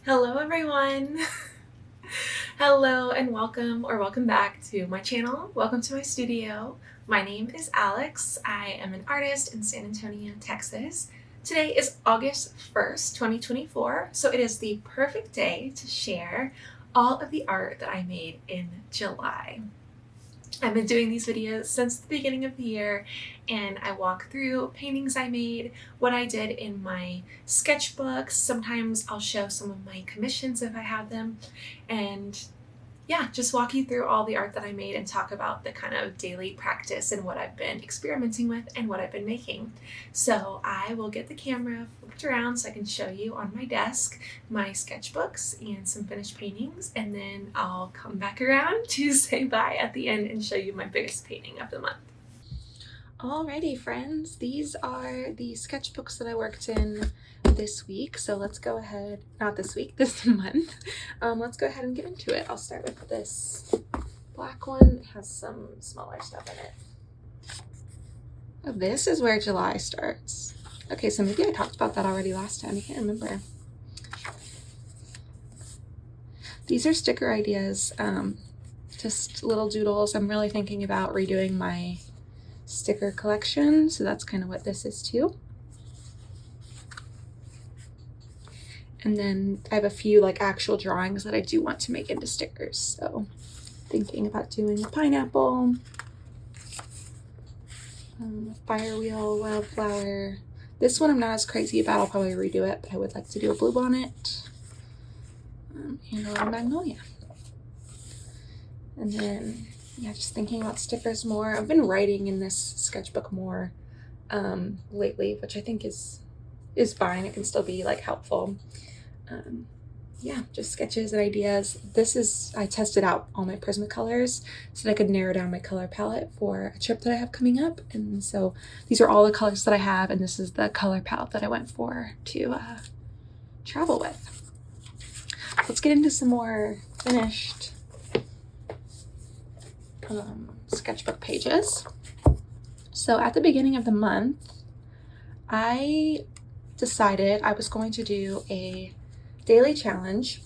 Hello everyone! Hello and welcome or welcome back to my channel. Welcome to my studio. My name is Alex. I am an artist in San Antonio, Texas. Today is August 1st, 2024, so it is the perfect day to share all of the art that I made in July. I've been doing these videos since the beginning of the year, and I walk through paintings I made, what I did in my sketchbooks. Sometimes I'll show some of my commissions if I have them, and yeah, just walk you through all the art that I made and talk about the kind of daily practice and what I've been experimenting with and what I've been making. So I will get the camera flipped around so I can show you on my desk my sketchbooks and some finished paintings, and then I'll come back around to say bye at the end and show you my biggest painting of the month. Alrighty friends, these are the sketchbooks that I worked in this week. So let's go ahead, not this week, this month. Let's go ahead and get into it. I'll start with this black one. It has some smaller stuff in it. Oh, this is where July starts. Okay, so maybe I talked about that already last time. I can't remember. These are sticker ideas, just little doodles. I'm really thinking about redoing my sticker collection, so that's kind of what this is too. And then I have a few like actual drawings that I do want to make into stickers, so thinking about doing a pineapple, fire wheel, wildflower. This one I'm not as crazy about. I'll probably redo it, but I would like to do a bluebonnet and a magnolia. And then yeah, just thinking about stickers more. I've been writing in this sketchbook more lately, which I think is fine. It can still be like helpful. Yeah, just sketches and ideas. This is, I tested out all my Prismacolors so that I could narrow down my color palette for a trip that I have coming up. And so these are all the colors that I have, and this is the color palette that I went for to travel with. Let's get into some more finished sketchbook pages. So at the beginning of the month, I decided I was going to do a daily challenge,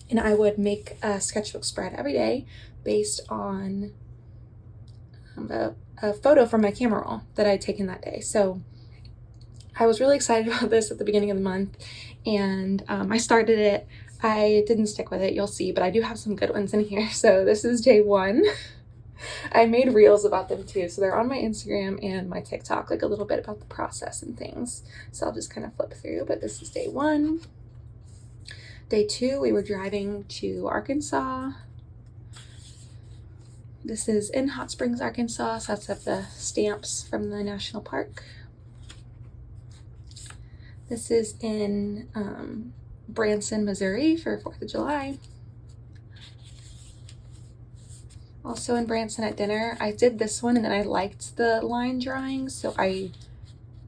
and I would make a sketchbook spread every day based on a photo from my camera roll that I'd taken that day. So I was really excited about this at the beginning of the month, and I started it. I didn't stick with it, you'll see, but I do have some good ones in here. So this is day one. I made reels about them too, so they're on my Instagram and my TikTok, like a little bit about the process and things. So I'll just kind of flip through, but this is day one. Day two, we were driving to Arkansas. This is in Hot Springs, Arkansas, so that's of the stamps from the national park. This is in Branson, Missouri for 4th of July. Also in Branson at dinner. I did this one and then I liked the line drawing, so I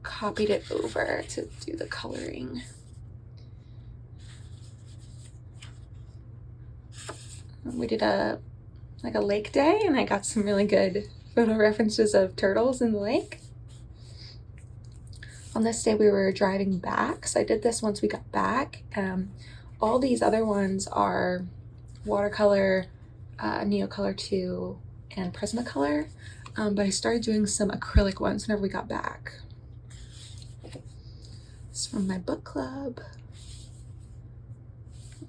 copied it over to do the coloring. We did a lake day, and I got some really good photo references of turtles in the lake. On this day we were driving back, so I did this once we got back. All these other ones are watercolor, Neocolor 2, and Prismacolor, but I started doing some acrylic ones whenever we got back. It's from my book club.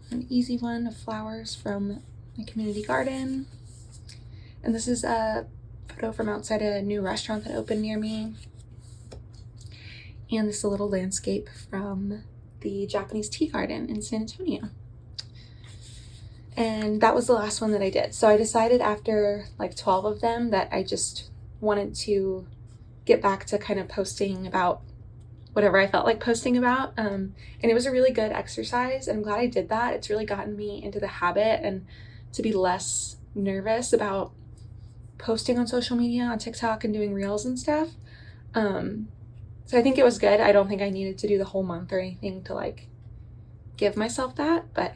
An easy one of flowers from my community garden. And this is a photo from outside a new restaurant that opened near me. And this is a little landscape from the Japanese tea garden in San Antonio. And that was the last one that I did. So I decided after like 12 of them that I just wanted to get back to kind of posting about whatever I felt like posting about. And it was a really good exercise, and I'm glad I did that. It's really gotten me into the habit and to be less nervous about posting on social media, on TikTok, and doing reels and stuff. So I think it was good. I don't think I needed to do the whole month or anything to like give myself that, but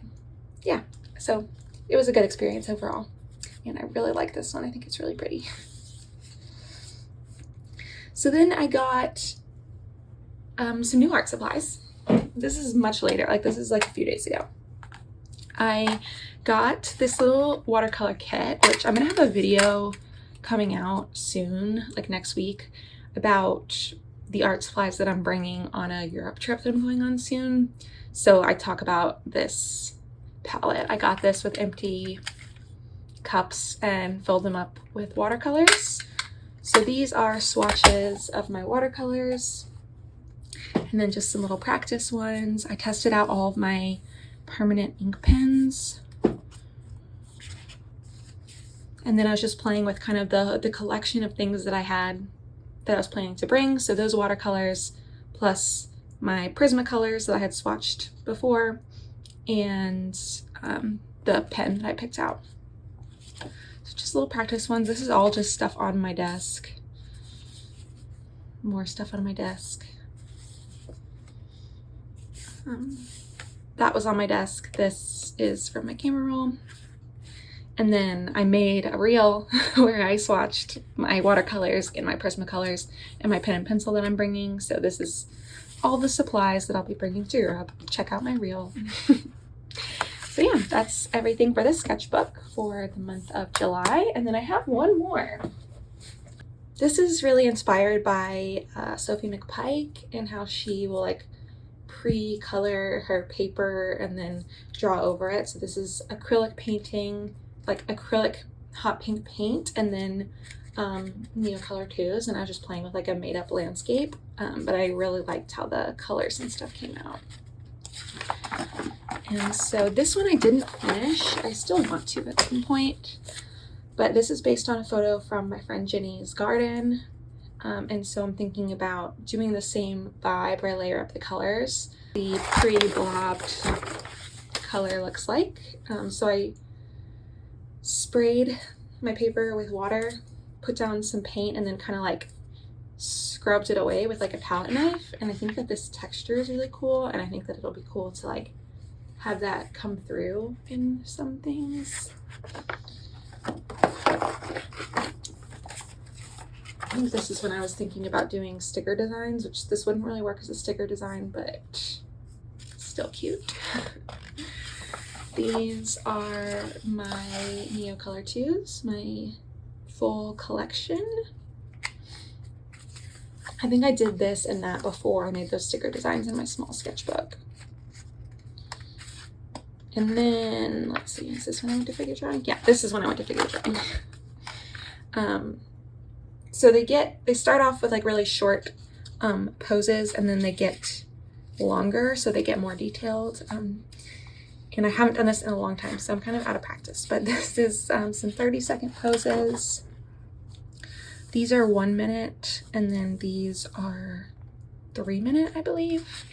yeah, so it was a good experience overall, and I really like this one. I think it's really pretty. So then I got some new art supplies. this is much later, like this is like a few days ago. I got this little watercolor kit, which I'm gonna have a video coming out soon, like next week, about the art supplies that I'm bringing on a Europe trip that I'm going on soon. So I talk about this palette. I got this with empty cups and filled them up with watercolors. So these are swatches of my watercolors, and then just some little practice ones. I tested out all of my permanent ink pens, and then I was just playing with kind of the collection of things that I had that I was planning to bring. So those watercolors plus my Prismacolors that I had swatched before, and the pen that I picked out. So just little practice ones. This is all just stuff on my desk. More stuff on my desk. That was on my desk. This is from my camera roll. And then I made a reel where I swatched my watercolors and my Prismacolors and my pen and pencil that I'm bringing. So this is all the supplies that I'll be bringing to Europe. Check out my reel. So yeah, that's everything for this sketchbook for the month of July. And then I have one more. This is really inspired by Sophie McPike and how she will like pre-color her paper and then draw over it. So this is acrylic painting, like acrylic hot pink paint, and then Neocolor twos, and I was just playing with like a made-up landscape, but I really liked how the colors and stuff came out. And so this one I didn't finish. I still want to at some point, but this is based on a photo from my friend Jenny's garden, and so I'm thinking about doing the same vibe where I layer up the colors. The pre-blobbed color looks like. So I sprayed my paper with water, put down some paint, and then kind of like scrubbed it away with like a palette knife. And I think that this texture is really cool, and I think that it'll be cool to like have that come through in some things. I think this is when I was thinking about doing sticker designs, which this wouldn't really work as a sticker design, but still cute. These are my Neocolor 2s, my full collection. I think I did this and that before I made those sticker designs in my small sketchbook. And then, let's see, is this when I went to figure drawing? Yeah, this is when I went to figure drawing. So they start off with like really short poses, and then they get longer, so they get more detailed. And I haven't done this in a long time, so I'm kind of out of practice, but this is some 30-second poses. These are 1 minute, and then these are 3 minute, I believe.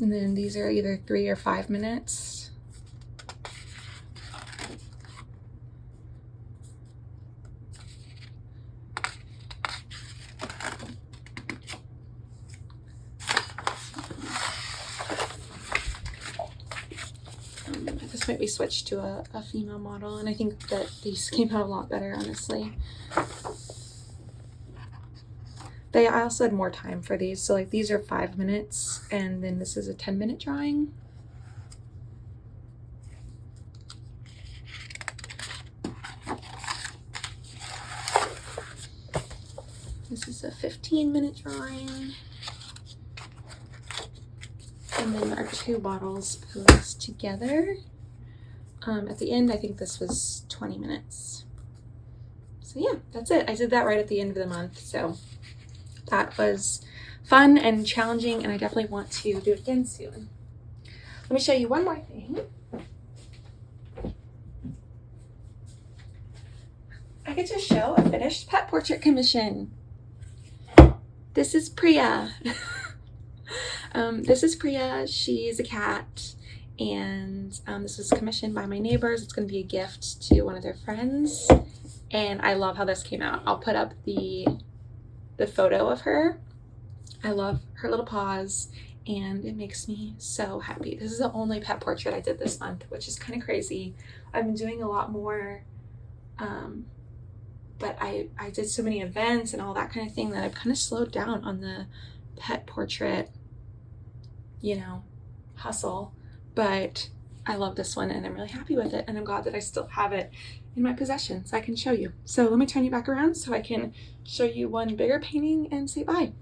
And then these are either 3 or 5 minutes. This might be switched to a female model, and I think that these came out a lot better, honestly. I also had more time for these, so like these are 5 minutes, and then this is a 10-minute drawing. This is a 15-minute drawing. And then our two bottles posed together. At the end, I think this was 20 minutes. So yeah, that's it. I did that right at the end of the month, so that was fun and challenging, and I definitely want to do it again soon. Let me show you one more thing. I get to show a finished pet portrait commission. This is Priya. This is Priya. She's a cat, and this was commissioned by my neighbors. It's going to be a gift to one of their friends, and I love how this came out. I'll put up the photo of her. I love her little paws, and it makes me so happy. This is the only pet portrait I did this month, which is kind of crazy. I've been doing a lot more, but I did so many events and all that kind of thing that I've kind of slowed down on the pet portrait, hustle, but I love this one and I'm really happy with it, and I'm glad that I still have it in my possession so I can show you. So let me turn you back around so I can show you one bigger painting and say bye.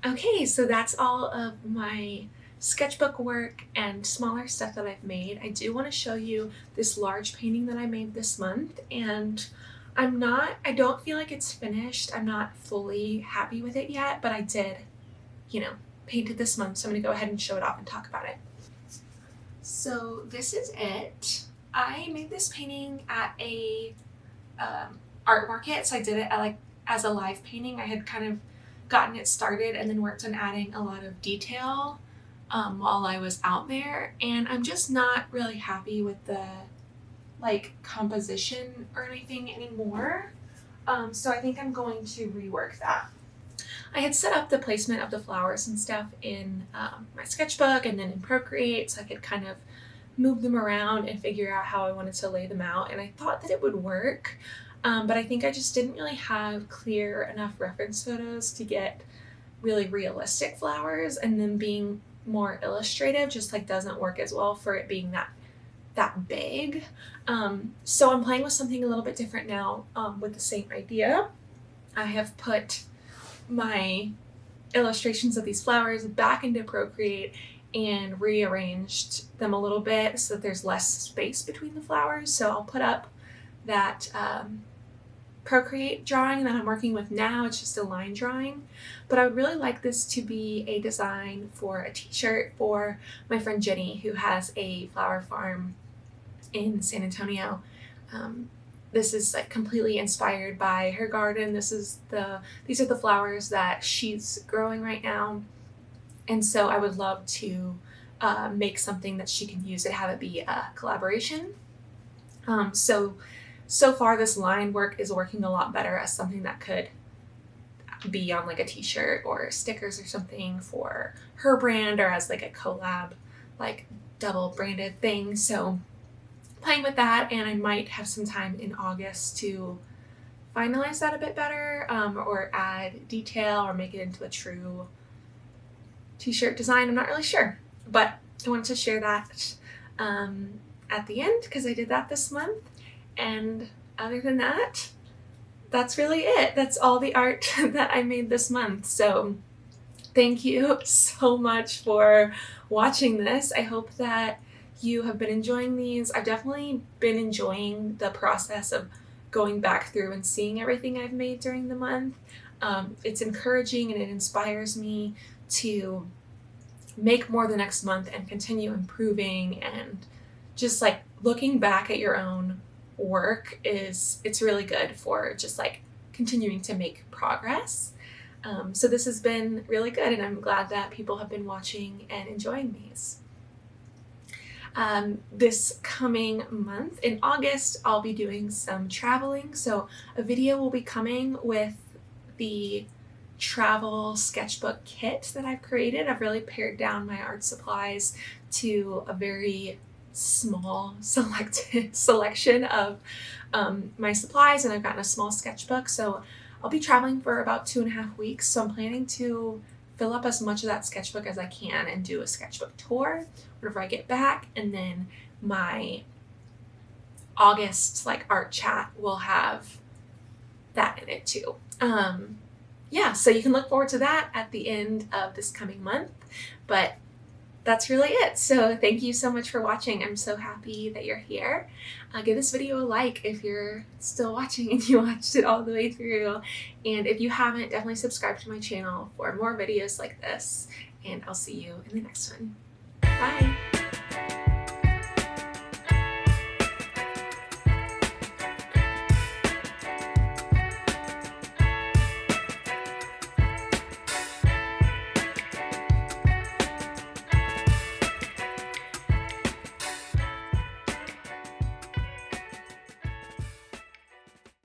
Okay, so that's all of my sketchbook work and smaller stuff that I've made. I do want to show you this large painting that I made this month, and I don't feel like it's finished. I'm not fully happy with it yet, but I did, paint it this month, so I'm going to go ahead and show it off and talk about it. So this is it. I made this painting at a art market, so I did it as a live painting. I had kind of gotten it started and then worked on adding a lot of detail while I was out there, and I'm just not really happy with the composition or anything anymore. So I think I'm going to rework that. I had set up the placement of the flowers and stuff in my sketchbook and then in Procreate so I could kind of move them around and figure out how I wanted to lay them out, and I thought that it would work, but I think I just didn't really have clear enough reference photos to get really realistic flowers, and then being more illustrative just doesn't work as well for it being that big. So I'm playing with something a little bit different now with the same idea. I have put my illustrations of these flowers back into Procreate and rearranged them a little bit so that there's less space between the flowers. So I'll put up that Procreate drawing that I'm working with now. It's just a line drawing, but I would really like this to be a design for a t-shirt for my friend Jenny, who has a flower farm in San Antonio. This is completely inspired by her garden. These are the flowers that she's growing right now. And so I would love to make something that she can use and have it be a collaboration. So far this line work is working a lot better as something that could be on a t-shirt or stickers or something for her brand, or as a collab, double branded thing. So playing with that, and I might have some time in August to finalize that a bit better, or add detail or make it into a true t-shirt design. I'm not really sure, but I wanted to share that at the end because I did that this month. And other than that, that's really it. That's all the art that I made this month. So thank you so much for watching this. I hope that you have been enjoying these. I've definitely been enjoying the process of going back through and seeing everything I've made during the month. It's encouraging and it inspires me to make more the next month and continue improving, and just looking back at your own work it's really good for just continuing to make progress. So this has been really good, and I'm glad that people have been watching and enjoying these. This coming month in August, I'll be doing some traveling. So a video will be coming with the travel sketchbook kit that I've created. I've really pared down my art supplies to a very small selection of my supplies, and I've gotten a small sketchbook. So I'll be traveling for about 2.5 weeks. So I'm planning to fill up as much of that sketchbook as I can and do a sketchbook tour whenever I get back. And then my August art chat will have that in it too. Yeah, so you can look forward to that at the end of this coming month. But that's really it. So thank you so much for watching. I'm so happy that you're here. Give this video a like if you're still watching and you watched it all the way through. And if you haven't, definitely subscribe to my channel for more videos like this. And I'll see you in the next one. Bye.